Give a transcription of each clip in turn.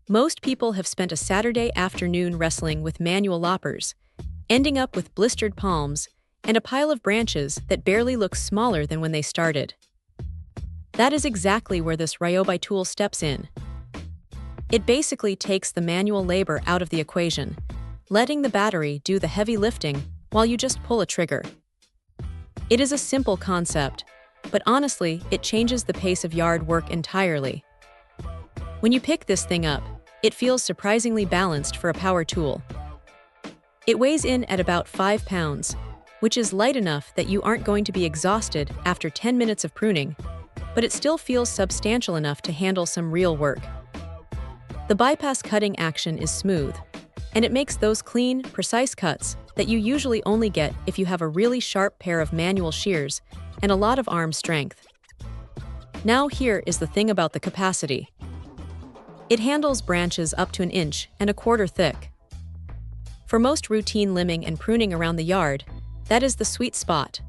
Most people have spent a Saturday afternoon wrestling with manual loppers, ending up with blistered palms and a pile of branches that barely look smaller than when they started. That is exactly where this RYOBI tool steps in. It basically takes the manual labor out of the equation, letting the battery do the heavy lifting while you just pull a trigger. It is a simple concept, but honestly, it changes the pace of yard work entirely. When you pick this thing up, it feels surprisingly balanced for a power tool. It weighs in at about 5 pounds, which is light enough that you aren't going to be exhausted after 10 minutes of pruning, but it still feels substantial enough to handle some real work. The bypass cutting action is smooth, and it makes those clean, precise cuts that you usually only get if you have a really sharp pair of manual shears and a lot of arm strength. Now here is the thing about the capacity. It handles branches up to 1 1/4 inches thick. For most routine limbing and pruning around the yard, that is the sweet spot.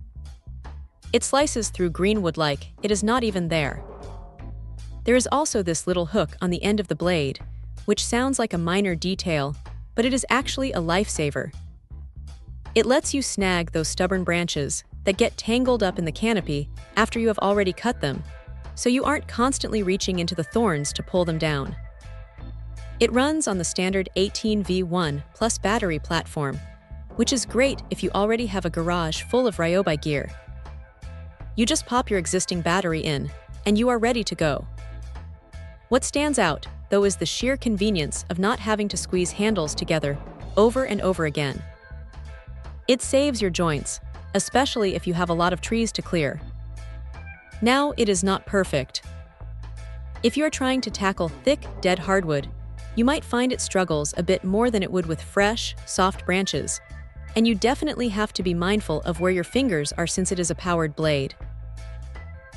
It slices through greenwood like it is not even there. There is also this little hook on the end of the blade, which sounds like a minor detail, but it is actually a lifesaver. It lets you snag those stubborn branches that get tangled up in the canopy after you have already cut them, so you aren't constantly reaching into the thorns to pull them down. It runs on the standard 18V ONE Plus battery platform, which is great if you already have a garage full of RYOBI gear. You just pop your existing battery in, and you are ready to go. What stands out, though, is the sheer convenience of not having to squeeze handles together over and over again. It saves your joints, especially if you have a lot of trees to clear. Now, it is not perfect. If you are trying to tackle thick, dead hardwood, you might find it struggles a bit more than it would with fresh, soft branches, and you definitely have to be mindful of where your fingers are since it is a powered blade.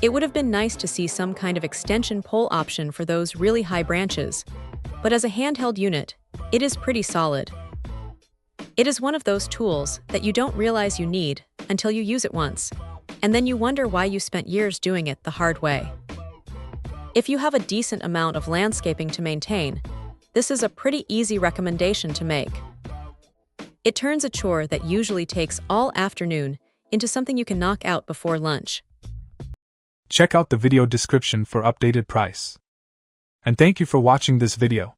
It would have been nice to see some kind of extension pole option for those really high branches, but as a handheld unit, it is pretty solid. It is one of those tools that you don't realize you need until you use it once, and then you wonder why you spent years doing it the hard way. If you have a decent amount of landscaping to maintain, this is a pretty easy recommendation to make. It turns a chore that usually takes all afternoon into something you can knock out before lunch. Check out the video description for updated price. And thank you for watching this video.